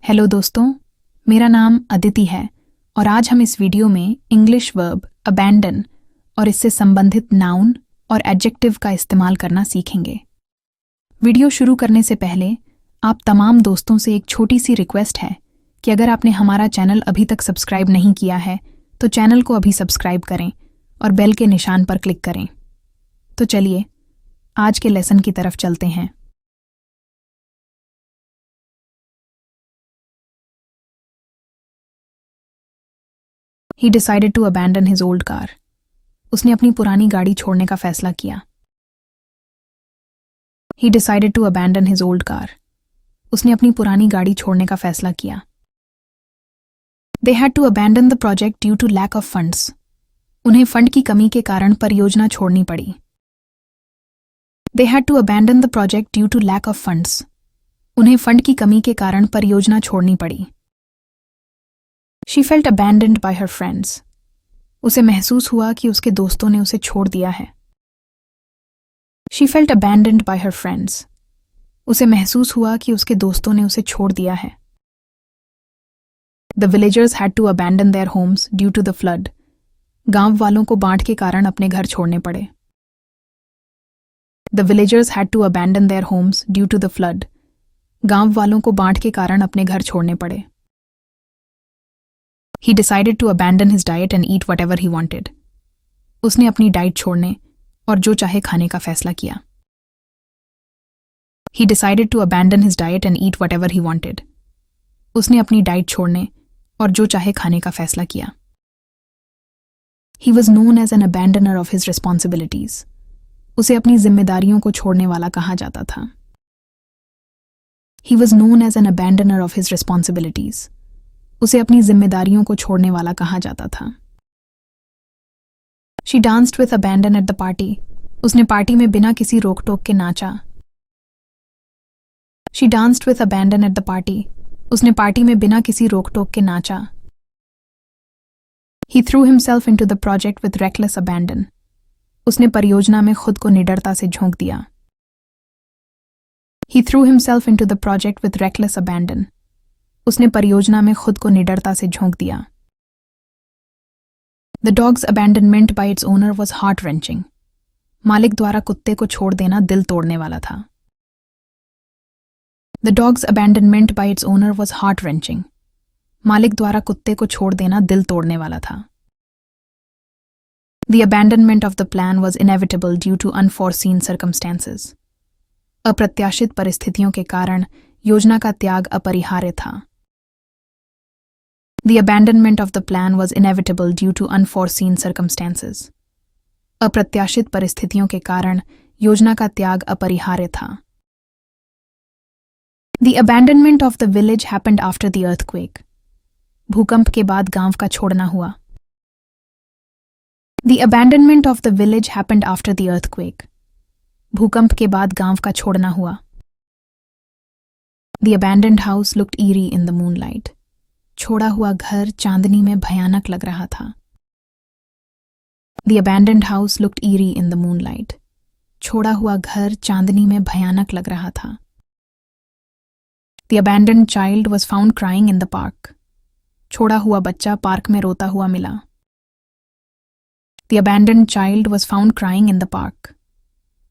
Hello दोस्तों, मेरा नाम अदिति है और आज हम इस वीडियो में इंग्लिश वर्ब अबैंडन और इससे संबंधित नाउन और एडजेक्टिव का इस्तेमाल करना सीखेंगे। वीडियो शुरू करने से पहले आप तमाम दोस्तों से एक छोटी सी रिक्वेस्ट है कि अगर आपने हमारा चैनल अभी तक सब्सक्राइब नहीं किया है तो चैनल को अभी सब्सक्राइब करें और बेल के निशान पर क्लिक करें। तो चलिए आज के लेसन की तरफ चलते हैं। He decided to abandon his old car. उसने अपनी पुरानी गाड़ी छोड़ने का फैसला किया। He decided to abandon his old car. उसने अपनी पुरानी गाड़ी छोड़ने का फैसला किया। They had to abandon the project due to lack of funds. उन्हें फंड की कमी के कारण परियोजना छोड़नी पड़ी। They had to abandon the project due to lack of funds. उन्हें फंड की कमी के कारण परियोजना छोड़नी पड़ी। She felt abandoned by her friends. उसे महसूस हुआ कि उसके दोस्तों ने उसे छोड़ दिया है। She felt abandoned by her friends. उसे महसूस हुआ कि उसके दोस्तों ने उसे छोड़ दिया है। The villagers had to abandon their homes due to the flood. गांव वालों को बाढ़ के कारण अपने घर छोड़ने पड़े। The villagers had to abandon their homes due to the flood. गांव वालों को बाढ़ के कारण अपने घर छोड़ने पड़े। He decided to abandon his diet and eat whatever he wanted. उसने अपनी डाइट छोड़ने और जो चाहे खाने का फैसला किया। He decided to abandon his diet and eat whatever he wanted. उसने अपनी डाइट छोड़ने और जो चाहे खाने का फैसला किया। He was known as an abandoner of his responsibilities. उसे अपनी जिम्मेदारियों को छोड़ने वाला कहा जाता था। He was known as an abandoner of his responsibilities. उसे अपनी जिम्मेदारियों को छोड़ने वाला कहा जाता था। She danced with abandon at the party. उसने पार्टी में बिना किसी रोक टोक के नाचा। She danced with abandon at the party. उसने पार्टी में बिना किसी रोक टोक के नाचा। He threw himself into the project with reckless abandon. उसने परियोजना में खुद को निडरता से झोंक दिया। He threw himself into the project with reckless abandon. उसने परियोजना में खुद को निडरता से झोंक दिया। The dog's abandonment by its owner was heart-wrenching. मालिक द्वारा कुत्ते को छोड़ देना दिल तोड़ने वाला था। The dog's abandonment by its owner was heart-wrenching. मालिक द्वारा कुत्ते को छोड़ देना दिल तोड़ने वाला था। The abandonment of the plan was inevitable due to unforeseen circumstances. अप्रत्याशित परिस्थितियों के कारण योजना का त्याग अपरिहार्य था। The abandonment of the plan was inevitable due to unforeseen circumstances. अप्रत्याशित परिस्थितियों के कारण योजना का त्याग अपरिहार्य था। The abandonment of the village happened after the earthquake. भूकंप के बाद गांव का छोड़ना हुआ। The abandonment of the village happened after the earthquake. भूकंप के बाद गांव का छोड़ना हुआ। The abandoned house looked eerie in the moonlight. छोड़ा हुआ घर चांदनी में भयानक लग रहा था। The abandoned house looked eerie in the moonlight. छोड़ा हुआ घर चांदनी में भयानक लग रहा था। The abandoned child was found crying in the park. छोड़ा हुआ बच्चा पार्क में रोता हुआ मिला। The abandoned child was found crying in the park.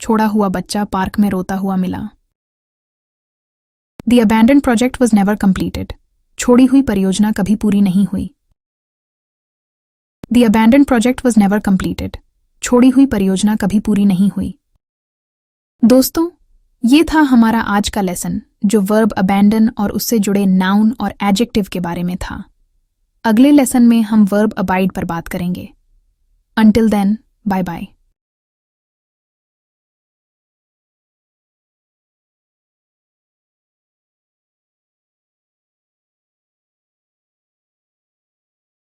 छोड़ा हुआ बच्चा पार्क में रोता हुआ मिला। The abandoned project was never completed. छोड़ी हुई परियोजना कभी पूरी नहीं हुई। The abandoned project was never completed. छोड़ी हुई परियोजना कभी पूरी नहीं हुई। दोस्तों, ये था हमारा आज का लेसन जो वर्ब अबैंडन और उससे जुड़े नाउन और एडजेक्टिव के बारे में था। अगले लेसन में हम वर्ब अबाइड पर बात करेंगे। Until then, bye bye.